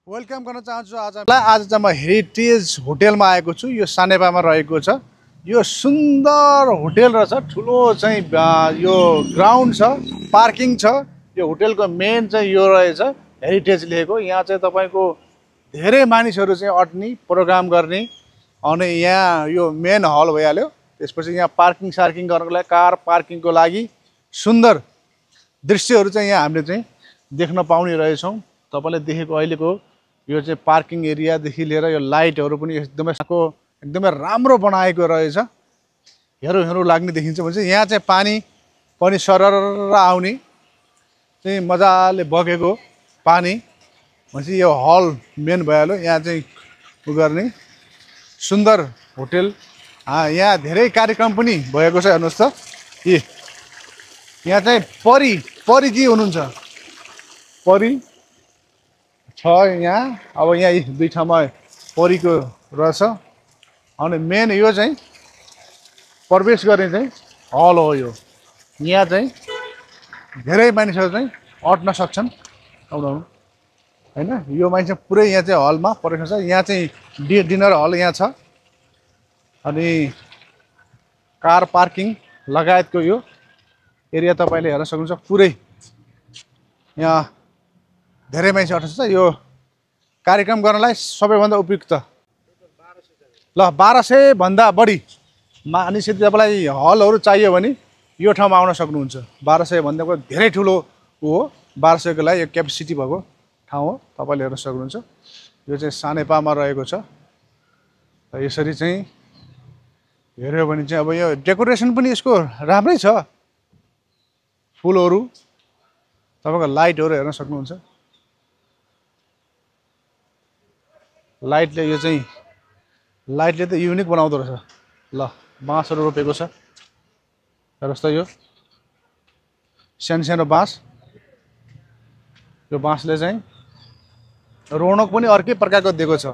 Welcome गर्न चाहन्छु। आज चाहिँ म हेरिटेज होटेलमा आएको छु। यो सानेपामा रहेको छ। यो सुन्दर होटेल रहेछ। ठुलो चाहिँ यो ग्राउन्ड छ, पार्किङ छ। यो होटेलको मेन चाहिँ यो रहेछ, हेरिटेज लेखेको। यहाँ चाहिँ तपाईँको धेरै मानिसहरू चाहिँ अट्ने, प्रोग्राम गर्ने। अनि यहाँ यो मेन हल भइहाल्यो। त्यसपछि यहाँ पार्किङ सार्किङ गर्नको लागि, कार पार्किङको लागि सुन्दर दृश्यहरू चाहिँ यहाँ हामीले चाहिँ देख्न पाउने रहेछौँ। तपाईँले देखेको अहिलेको यो चाहिँ पार्किङ एरियादेखि लिएर यो लाइटहरू पनि एकदमै राम्रो बनाएको रहेछ। हेरौँ लाग्ने देखिन्छ भने चाहिँ यहाँ चाहिँ पानी पनि सरर आउने चाहिँ मजाले बगेको पानी भनेपछि यो हल मेन भइहाल्यो। यहाँ चाहिँ उ गर्ने सुन्दर होटेल। यहाँ धेरै कार्यक्रम पनि भएको छ। हेर्नुहोस् त, यहाँ चाहिँ परिजी हुनुहुन्छ, परी छ यहाँ। अब यहाँ दुई ठाउँमा परीको रहेछ। अनि मेन यो चाहिँ प्रवेश गर्ने चाहिँ हल हो। यो यहाँ चाहिँ धेरै मानिसहरू चाहिँ अट्न सक्छन् हैन। यो मान्छे पुरै यहाँ चाहिँ हलमा प्रवेश छ। यहाँ चाहिँ डिनर हल यहाँ छ। अनि कार पार्किङ लगायतको यो एरिया तपाईँले हेर्न सक्नुहुन्छ। पुरै यहाँ धेरै मान्छे अट्छ। यो कार्यक्रम गर्नलाई सबैभन्दा उपयुक्त। ल 1200 भन्दा बढी मानिस यदि तपाईँलाई हलहरू चाहियो भने यो ठाउँमा आउन सक्नुहुन्छ। 1200 भन्दा धेरै ठुलो हो। 1200 को लागि यो क्यापेसिटी भएको ठाउँ हो। तपाईँले हेर्न सक्नुहुन्छ। यो चाहिँ सानेपामा रहेको छ। यसरी चाहिँ हेऱ्यो भने चाहिँ अब यो डेकोरेसन पनि यसको राम्रै छ। फुलहरू, तपाईँको लाइटहरू हेर्न सक्नुहुन्छ। लाइटले यो चाहिँ लाइटले त युनिक बनाउँदो रहेछ। ल बाँसहरू रोपेको छ। हेर्नुहोस् त, यो सानो बाँस। यो बाँसले चाहिँ रौनक पनि अर्कै प्रकारको दिएको छ।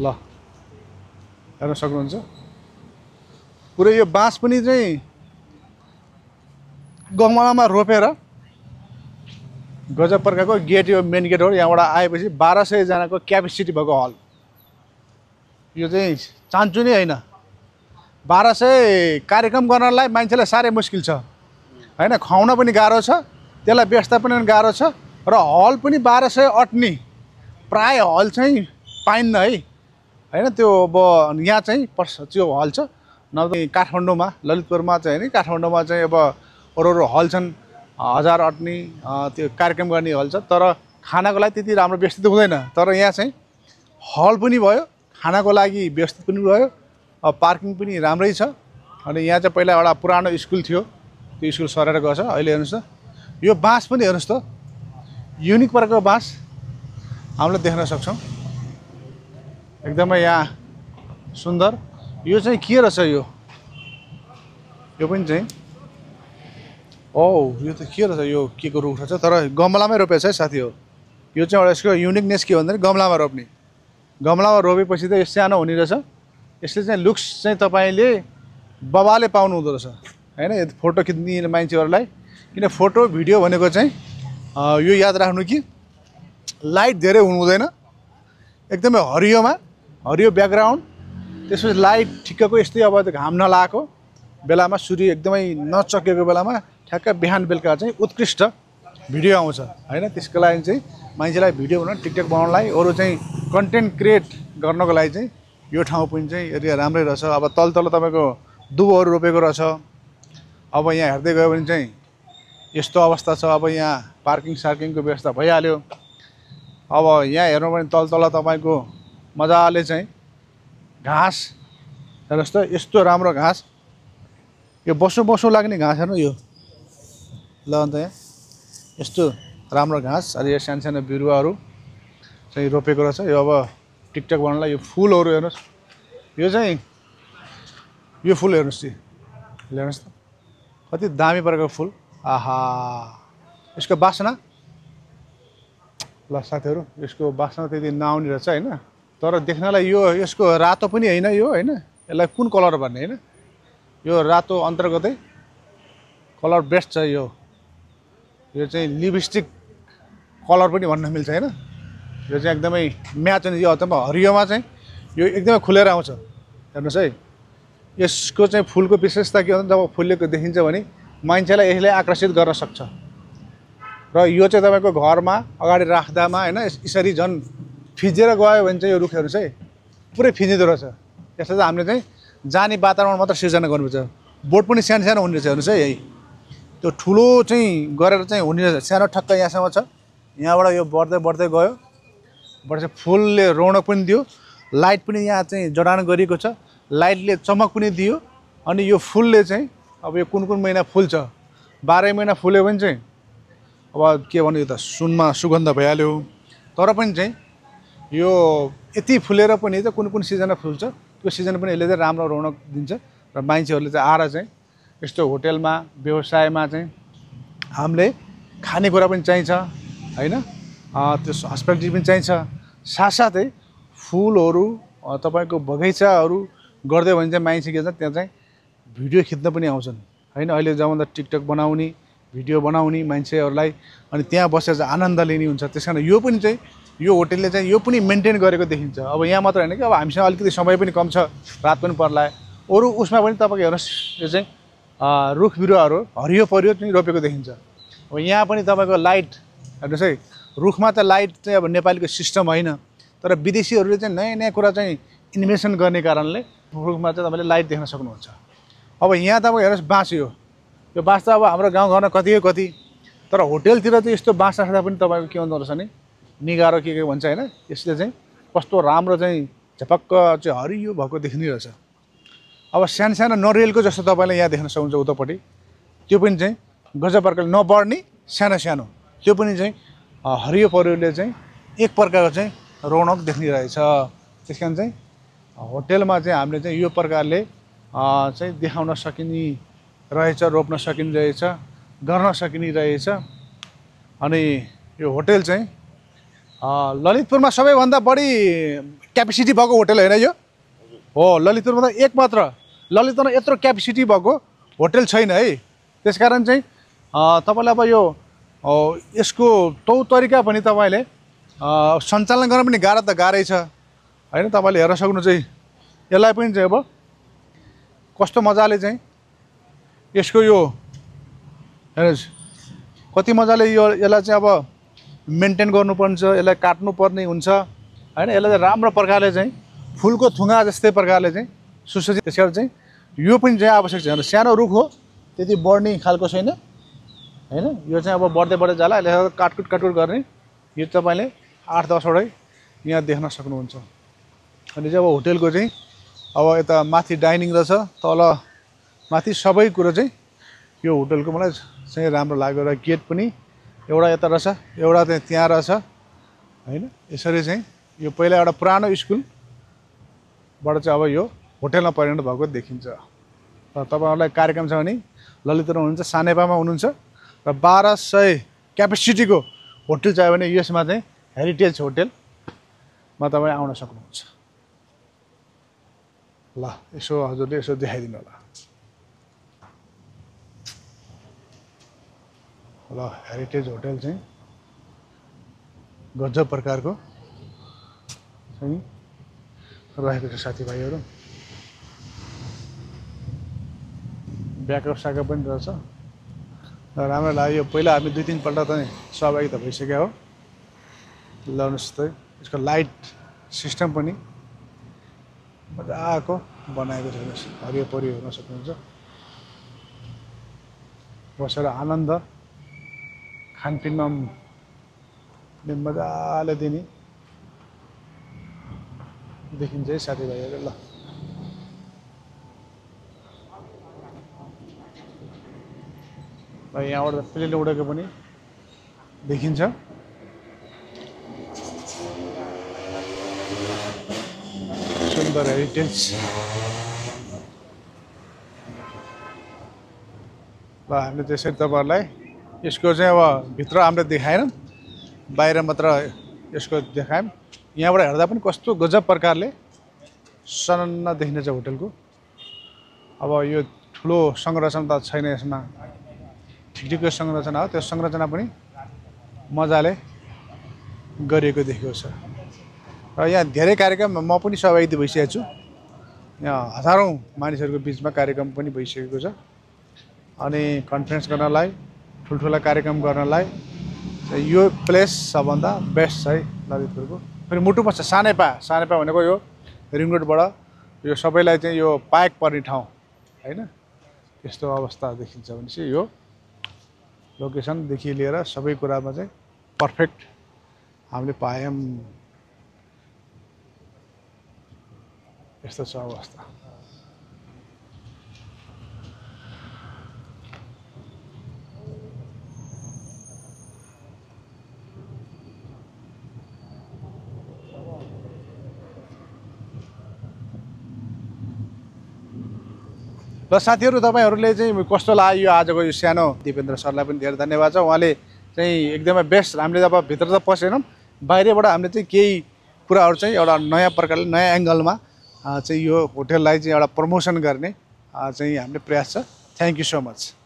ल हेर्न सक्नुहुन्छ। पुरै यो बाँस पनि चाहिँ गमलामा रोपेर गजब प्रकारको गेट। यो मेन गेट हो। यहाँबाट आएपछि 1200 जनाको क्यापेसिटी भएको हल। यो चाहिँ चान्चु नै होइन। 1200 कार्यक्रम गर्नलाई मान्छेलाई साह्रै मुस्किल छ हैन। खुवाउन पनि गाह्रो छ, त्यसलाई व्यवस्थापन पनि गाह्रो छ। र हल पनि 1200 अट्ने प्राय हल चाहिँ पाइन्न है हैन। त्यो अब यहाँ चाहिँ त्यो हल छ। नभए काठमाडौँमा, ललितपुरमा चाहिँ हैन, काठमाडौँमा चाहिँ अब अरू हल छन् 1000 अट्ने त्यो कार्यक्रम गर्ने हल छ। तर खानाको लागि त्यति राम्रो व्यवस्थित हुँदैन। तर यहाँ चाहिँ हल पनि भयो, खानाको लागि व्यवस्थित पनि भयो, पार्किङ पनि राम्रै छ। अनि यहाँ चाहिँ पहिला एउटा पुरानो स्कुल थियो, त्यो स्कुल सरेर गएछ। अहिले हेर्नुहोस् त, यो बाँस पनि हेर्नुहोस् त, युनिक प्रकारको बाँस हामीले देख्न सक्छौँ। एकदमै यहाँ सुन्दर। यो चाहिँ के रहेछ? यो पनि चाहिँ यो त के रहेछ? यो के को रुख रहेछ? तर गमलामै रोपेछ है साथी हो। यो चाहिँ एउटा यसको युनिकनेस के भन्दाखेरि गमलामा रोप्ने। गमलामा रोपेपछि त यो सानो हुने रहेछ। यसले चाहिँ लुक्स चाहिँ तपाईँले बबाले पाउनु हुँदो रहेछ हैन। यो फोटो खिच्ने मान्छेहरूलाई, किन फोटो भिडियो भनेको चाहिँ यो याद राख्नु कि लाइट धेरै हुनु हुँदैन। एकदमै हरियो ब्याकग्राउन्ड, त्यसपछि लाइट ठिक्कको यस्तै अब घाम नलागेको बेलामा, सूर्य एकदमै नचकेको बेलामा ठ्याक्क बिहान बेलुका चाहिँ उत्कृष्ट भिडियो आउँछ हैन। त्यसको लागि चाहिँ मान्छेलाई भिडियो बनाउन, टिकटक बनाउनलाई, अरू चाहिँ कन्टेन्ट क्रिएट गर्नको लागि चाहिँ यो ठाउँ पनि चाहिँ एरिया राम्रै रहेछ। अब तल तपाईँको दुबोहरू रोपेको रहेछ। अब यहाँ हेर्दै गयो भने चाहिँ यस्तो अवस्था छ। अब यहाँ पार्किङ सार्किङको व्यवस्था भइहाल्यो। अब यहाँ हेर्नु भने तल तपाईँको मजाले चाहिँ घाँस हेर्नुहोस् त, यस्तो राम्रो घाँस। यो बसो लाग्ने घाँस हेर्नु यो। ल अन्त यहाँ यस्तो राम्रो घाँस। अनि यो सानो बिरुवाहरू चाहिँ रोपेको रहेछ। यो अब टिकटक बनाउनलाई यो फुलहरू हेर्नुहोस्। यो चाहिँ यो फुल हेर्नुहोस्, हेर्नुहोस् त कति दामी प्रकारको फुल। आहा, यसको बासना ल साथीहरू यसको बास्ना त्यति नआउने रहेछ होइन तर देख्नलाई यो यसको रातो पनि होइन यो होइन यसलाई कुन कलर भन्ने होइन यो रातो अन्तर्गतै कलर बेस्ट छ यो चाहिँ लिपस्टिक कलर पनि भन्न मिल्छ होइन यो चाहिँ एकदमै म्याच हुन्छ यो अथवा हरियोमा चाहिँ यो एकदमै खुलेर आउँछ हेर्नुहोस् है यसको चाहिँ फुलको विशेषता के हुन्छ जब फुलेको देखिन्छ भने मान्छेलाई यसले आकर्षित गर्न सक्छ र यो चाहिँ तपाईँको घरमा अगाडि राख्दामा होइन यसरी झन् फिजेर गयो भने चाहिँ यो रुख हेर्नुहोस् है पुरै फिजिँदो रहेछ यसलाई चाहिँ हामीले चाहिँ जाने वातावरण मात्र सिर्जना गर्नुपर्छ बोट पनि सानो सानो हुने रहेछ हेर्नुहोस् है यही त्यो ठुलो चाहिँ गरेर चाहिँ हुने रहेछ सानो ठक्क यहाँसम्म छ यहाँबाट यो बढ्दै बढ्दै गयो बढ्दै फुलले रौनक पनि दियो लाइट पनि यहाँ चाहिँ जडान गरिएको छ लाइटले चमक पनि दियो अनि यो फुलले चाहिँ अब यो कुन महिना फुल्छ 12 महिना फुल्यो भने चाहिँ अब के भन्नु यो त सुनमा सुगन्ध भइहाल्यो तर पनि चाहिँ यो यति फुलेर पनि त कुन सिजनमा फुल्छ त्यो सिजन पनि यसले चाहिँ राम्रो रौनक दिन्छ र मान्छेहरूले चाहिँ आएर चाहिँ यस्तो होटेलमा व्यवसायमा चाहिँ हामीले खानेकुरा पनि चाहिन्छ होइन त्यो हस्पिटालिटी पनि चाहिन्छ साथसाथै फुलहरू तपाईँको बगैँचाहरू गर्दै भने चाहिँ मान्छे के छ त्यहाँ चाहिँ भिडियो खिच्न पनि आउँछन् होइन अहिले जमाना टिकटक बनाउने भिडियो बनाउने मान्छेहरूलाई अनि त्यहाँ बसेर चाहिँ आनन्द लिने हुन्छ त्यस कारण यो पनि चाहिँ यो होटेलले चाहिँ यो पनि मेन्टेन गरेको देखिन्छ अब यहाँ मात्र होइन कि अब हामीसँग अलिकति समय पनि कम छ रात पनि पर्ला अरू उसमा पनि तपाईँको हेर्नुहोस् यो चाहिँ रुख बिरुवाहरू हरियो परियो चाहिँ रोपेको देखिन्छ अब यहाँ पनि तपाईँको लाइट हेर्नुहोस् है रुखमा त लाइट चाहिँ अब नेपालीको सिस्टम होइन तर विदेशीहरूले चाहिँ नयाँ नयाँ कुरा चाहिँ इन्भेन्सन गर्ने कारणले रुखमा चाहिँ तपाईँले लाइट देख्न सक्नुहुन्छ अब यहाँ तपाईँको हेर्नुहोस् बाँस यो बाँस त अब हाम्रो गाउँघरमा कति तर होटेलतिर चाहिँ यस्तो बाँस राख्दा पनि तपाईँको के हुँदो रहेछ नि निगारो के भन्छ होइन यसले चाहिँ कस्तो राम्रो चाहिँ झपक्क चाहिँ हरियो भएको देखिने रहेछ अब सानो सानो नरियलको जस्तो तपाईँले यहाँ देख्न सक्नुहुन्छ उतापट्टि त्यो पनि चाहिँ गजब प्रकारले नबढ्ने सानो सानो त्यो पनि चाहिँ हरियो परियोले चाहिँ एक प्रकारको चाहिँ रौनक देख्ने रहेछ त्यस कारण चाहिँ होटेलमा चाहिँ हामीले चाहिँ यो प्रकारले चाहिँ देखाउन सकिने रहेछ रोप्न सकिने रहेछ गर्न सकिने रहेछ अनि यो होटेल चाहिँ ललितपुरमा सबैभन्दा बढी क्यापेसिटी भएको होटेल होइन यो हो ललितपुरमा त एक मात्र ललितपुरमा यत्रो क्यापेसिटी भएको होटेल छैन है त्यसकारण चाहिँ तपाईँलाई अब यो यसको तरिका पनि तपाईँले सञ्चालन गर्न पनि गाह्रो त गाह्रै छ होइन तपाईँले हेर्न सक्नु चाहिँ यसलाई पनि चाहिँ अब कस्तो मजाले चाहिँ यसको यो हेर्नुहोस् कति मजाले यो यसलाई चाहिँ अब मेन्टेन गर्नुपर्छ यसलाई काट्नुपर्ने हुन्छ होइन यसलाई चाहिँ राम्रो प्रकारले चाहिँ फुलको थुङ्गा जस्तै प्रकारले चाहिँ सुसज्जित त्यस कारण चाहिँ यो पनि चाहिँ आवश्यक छ सानो रुख हो त्यति बढ्ने खालको छैन होइन यो चाहिँ अब बढ्दै बढ्दै जाला यसले काटकुट गर्ने यो तपाईँले 8-10 वटै यहाँ देख्न सक्नुहुन्छ अनि चाहिँ अब होटेलको चाहिँ अब यता माथि डाइनिङ रहेछ तल माथि सबै कुरो चाहिँ यो होटेलको मलाई चाहिँ राम्रो लाग्यो र गेट पनि एउटा यता रहेछ एउटा चाहिँ त्यहाँ रहेछ होइन यसरी चाहिँ यो पहिला एउटा पुरानो स्कुलबाट चाहिँ अब यो होटेलमा परिणत भएको देखिन्छ र तपाईँहरूलाई कार्यक्रम छ भने ललितपुरमा हुनुहुन्छ सानेपामा हुनुहुन्छ र 1200 क्यापेसिटीको होटेल चाहियो भने यसमा चाहिँ हेरिटेज होटेलमा तपाईँ आउन सक्नुहुन्छ ल यसो हजुरले यसो देखाइदिनु होला ल हेरिटेज होटेल चाहिँ गजब प्रकारको चाहिँ रहेको छ साथीभाइहरू ब्याकअप साकअप पनि रहेछ राम्रो लाग्यो पहिला हामी 2-3 पल्ट त सहभागी त भइसक्यो हो लाउनुहोस् त यसको लाइट सिस्टम पनि मजाको बनाएको छ हरियो परियो हेर्न सक्नुहुन्छ बसेर आनन्द खानपिनमा मजाले दिने देखिन्छ है साथीभाइहरू ल यहाँबाट प्लेन उडेको पनि देखिन्छ सुन्दर हेरिटेज ल हामीले त्यसरी तपाईँहरूलाई यसको चाहिँ अब भित्र हामीले देखाएन बाहिर मात्र यसको देखायौँ। यहाँबाट हेर्दा पनि कस्तो गजब प्रकारले सनन्न देखिन्छ होटलको। अब यो ठुलो संरचना त छैन यसमा, ठिकठिकको संरचना हो, त्यो संरचना पनि मजाले गरिएको देखिएको छ। र यहाँ धेरै कार्यक्रम म पनि सहभागी भइसकेको छु। यहाँ हजारौँ मानिसहरूको बिचमा कार्यक्रम पनि भइसकेको छ। अनि कन्फरेन्स गर्नलाई, ठुल्ठुला कार्यक्रम गर्नलाई यो प्लेस सबभन्दा बेस्ट छ है ललितपुरको। फेरि मुटुमा छ सानेपा भनेको यो रिङ रोडबाट यो सबैलाई चाहिँ यो पाएक पर्ने ठाउँ हैन। यस्तो अवस्था देखिन्छ भनेपछि यो लोकेसनदेखि लिएर सबै कुरामा चाहिँ पर्फेक्ट हामीले पायौँ। यस्तो छ अवस्था। ल साथीहरू, तपाईँहरूले चाहिँ कस्तो लाग्यो यो आजको यो सानो दिपेन्द्र सरलाई पनि धेरै धन्यवाद छ। उहाँले चाहिँ एकदमै बेस्ट, हामीले अब भित्र त पसेनौँ, बाहिरबाट हामीले चाहिँ केही कुराहरू चाहिँ एउटा नयाँ प्रकारले नयाँ एङ्गलमा चाहिँ यो होटललाई चाहिँ एउटा प्रमोसन गर्ने चाहिँ हामीले प्रयास छ। Thank you so much.